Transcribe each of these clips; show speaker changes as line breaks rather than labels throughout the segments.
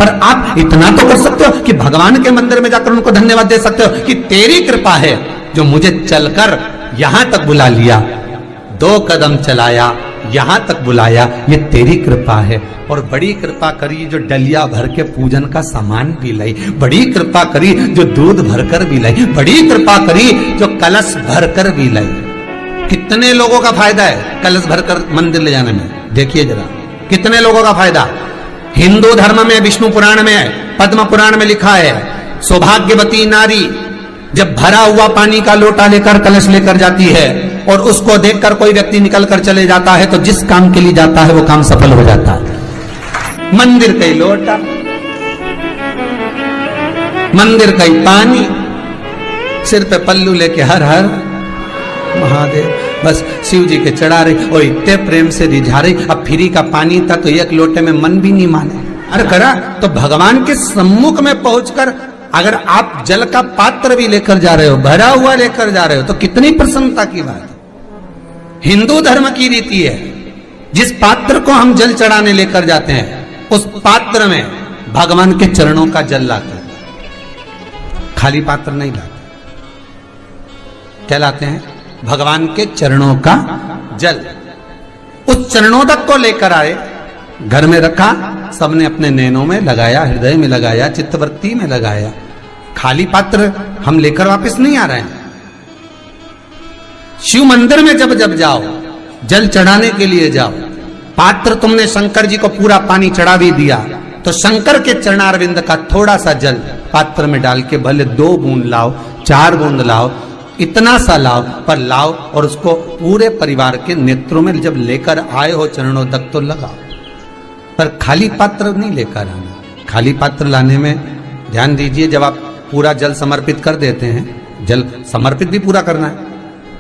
पर आप इतना तो कर सकते हो कि भगवान के मंदिर में जाकर उनको धन्यवाद दे सकते हो कि तेरी कृपा है जो मुझे चलकर यहां तक बुला लिया, 2 कदम चलाया, यहां तक बुलाया, ये तेरी कृपा है। और बड़ी कृपा करी जो डलिया भर के पूजन का सामान भी लाई, बड़ी कृपा करी जो दूध भरकर भी लाई, बड़ी कृपा करी जो कलश भरकर भी लाई। कितने लोगों का फायदा है कलश भरकर मंदिर ले जाने में? देखिए जरा कितने लोगों का फायदा। हिंदू धर्म में विष्णु पुराण में, पद्म पुराण में लिखा है, सौभाग्यवती नारी जब भरा हुआ पानी का लोटा लेकर कलश लेकर जाती है और उसको देखकर कोई व्यक्ति निकल कर चले जाता है तो जिस काम के लिए जाता है वो काम सफल हो जाता है। मंदिर का ही लोटा, मंदिर का ही पानी, सिर पे पल्लू लेके हर हर महादेव, बस शिव जी के चढ़ा रही और इतने प्रेम से रिझा रही। अब फ्री का पानी था तो एक लोटे में मन भी नहीं माने। अरे करा तो भगवान के सम्मुख में पहुंचकर अगर आप जल का पात्र भी लेकर जा रहे हो, भरा हुआ लेकर जा रहे हो, तो कितनी प्रसन्नता की बात है। हिंदू धर्म की रीति है, जिस पात्र को हम जल चढ़ाने लेकर जाते हैं उस पात्र में भगवान के चरणों का जल लाते हैं, खाली पात्र नहीं लाते। क्या लाते हैं? भगवान के चरणों का जल। उस चरणोदक को लेकर आए, घर में रखा, सबने अपने नैनों में लगाया, हृदय में लगाया, चित्तवृत्ति में लगाया। खाली पात्र हम लेकर वापस नहीं आ रहे हैं। शिव मंदिर में जब जब जाओ, जल चढ़ाने के लिए जाओ, पात्र तुमने शंकर जी को पूरा पानी चढ़ा भी दिया तो शंकर के चरणारविंद का थोड़ा सा जल पात्र में डाल के भले 2 बूंद लाओ, 4 बूंद लाओ, इतना सा लाओ, पर लाओ और उसको पूरे परिवार के नेत्रों में जब लेकर आए हो चरणों तक तो लगाओ। पर खाली पात्र नहीं लेकर आना। खाली पात्र लाने में ध्यान दीजिए, जब आप पूरा जल समर्पित कर देते हैं, जल समर्पित भी पूरा करना है,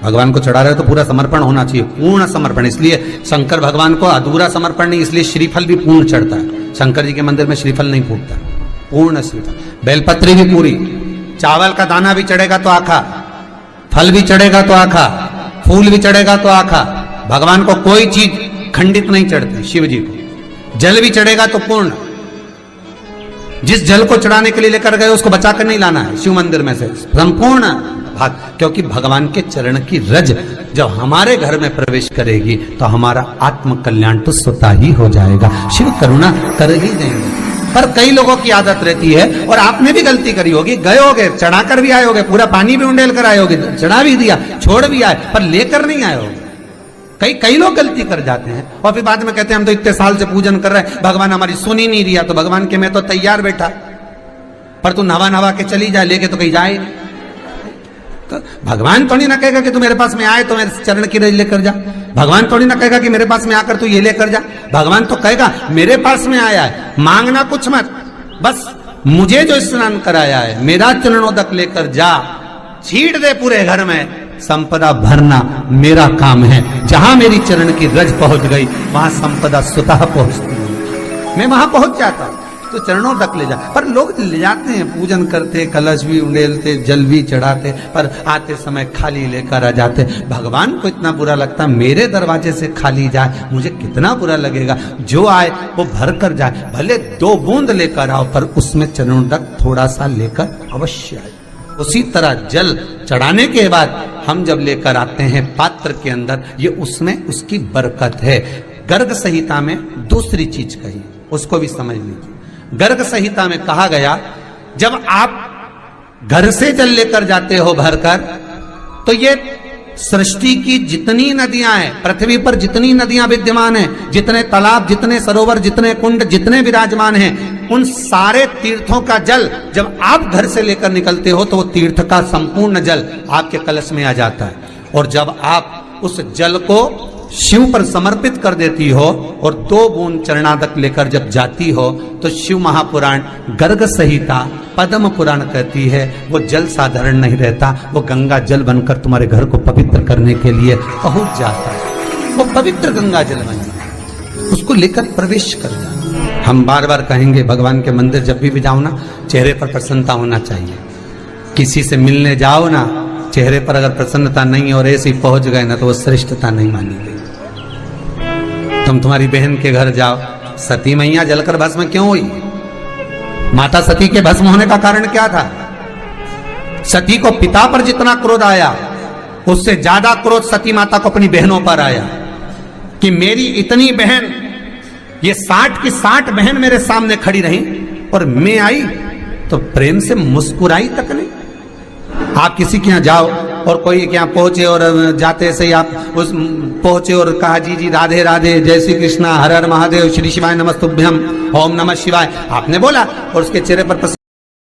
भगवान को चढ़ा रहे हो तो पूरा समर्पण होना चाहिए, पूर्ण समर्पण। इसलिए शंकर भगवान को अधूरा समर्पण नहीं, इसलिए श्रीफल भी पूर्ण चढ़ता है। शंकर जी के मंदिर में श्रीफल नहीं फूटता, पूर्ण श्रीफल। बेलपत्री भी पूरी, चावल का दाना भी चढ़ेगा तो आखा, फल भी चढ़ेगा तो आखा, फूल भी चढ़ेगा तो आखा। भगवान को कोई चीज खंडित नहीं चढ़ती, शिव जी को जल भी चढ़ेगा तो पूर्ण। जिस जल को चढ़ाने के लिए लेकर गए उसको बचाकर नहीं लाना है शिव मंदिर में से, संपूर्ण भाग, क्योंकि भगवान के चरण की रज जब हमारे घर में प्रवेश करेगी तो हमारा आत्म कल्याण तो स्वतः ही हो जाएगा। शिव करुणा कर ही देंगे। पर कई लोगों की आदत रहती है, और आपने भी गलती करी होगी, गए होगे, चढ़ाकर भी आए होगे, पूरा पानी भी उंडेल कर आए होगे, चढ़ा भी दिया, छोड़ भी आए, पर लेकर नहीं आए होगे। कई लोग गलती कर जाते हैं और फिर बाद में कहते हैं हम तो इतने साल से पूजन कर रहे हैं, भगवान हमारी सुन ही नहीं दिया। तो भगवान के मैं तो तैयार बैठा, पर तू नवा के चली जाए, लेके तो कहीं जाए। तो भगवान थोड़ी ना कहेगा कि तू मेरे पास में आए तो मेरे चरण की रज लेकर जा। भगवान थोड़ी ना कहेगा कि मेरे पास में आकर तू ये लेकर जा। भगवान तो कहेगा मेरे पास में आया है, मांगना कुछ मत, बस मुझे जो स्नान कराया है मेरा चरणोदक लेकर जा, छीट दे पूरे घर में, संपदा भरना मेरा काम है। जहां मेरी चरण की रज पहुंच गई वहां संपदा स्वतः पहुंचती है, मैं वहां पहुंच जाता हूं। तो चरणों तक ले जा, पर लोग ले जाते हैं, पूजन करते, कलश भी उंडेलते, जल भी चढ़ाते, पर आते समय खाली लेकर आ जाते। भगवान को इतना बुरा लगता, मेरे दरवाजे से खाली जाए मुझे कितना बुरा लगेगा। जो आए वो भर कर जाए, भले 2 बूंद लेकर आओ, पर उसमें चरणों तक थोड़ा सा लेकर अवश्य आए। उसी तरह जल चढ़ाने के बाद हम जब लेकर आते हैं पात्र के अंदर, ये उसमें उसकी बरकत है। गर्ग संहिता में दूसरी चीज कही, उसको भी समझ लीजिए। गर्ग संहिता में कहा गया, जब आप घर से जल लेकर जाते हो भरकर, तो ये सृष्टि की जितनी नदियां हैं, पृथ्वी पर जितनी नदियां विद्यमान हैं, जितने तालाब, जितने सरोवर, जितने कुंड, जितने विराजमान हैं, उन सारे तीर्थों का जल जब आप घर से लेकर निकलते हो तो वो तीर्थ का संपूर्ण जल आपके कलश में आ जाता है। और जब आप उस जल को शिव पर समर्पित कर देती हो और 2 बूंद चरणादक लेकर जब जाती हो, तो शिव महापुराण, गर्ग संहिता, पद्म पुराण कहती है वो जल साधारण नहीं रहता, वो गंगा जल बनकर तुम्हारे घर को पवित्र करने के लिए पहुंच जाता है। वो पवित्र गंगा जल बन जाता है, उसको लेकर प्रवेश कर जाता। हम बार बार कहेंगे, भगवान के मंदिर जब भी जाओ ना, चेहरे पर प्रसन्नता होना चाहिए। किसी से मिलने जाओ ना, चेहरे पर अगर प्रसन्नता नहीं और ऐसे ही पहुंच गए ना, तो वो श्रेष्ठता नहीं मानी गई। तुम तुम्हारी बहन के घर जाओ, सती मैया जलकर भस्म क्यों हुई? माता सती के भस्म होने का कारण क्या था? सती को पिता पर जितना क्रोध आया, उससे ज्यादा क्रोध सती माता को अपनी बहनों पर आया कि मेरी इतनी बहन, ये 60 की 60 बहन मेरे सामने खड़ी रही और मैं आई तो प्रेम से मुस्कुराई तक नहीं। आप किसी के यहाँ जाओ और कोई के यहाँ पहुंचे और जाते से ही आप उस पहुंचे और कहा जी जी राधे राधे, जय श्री कृष्णा, हर हर महादेव, श्री शिवाय नमस्तुभ्यम, ओम नमः शिवाय, आपने बोला और उसके चेहरे पर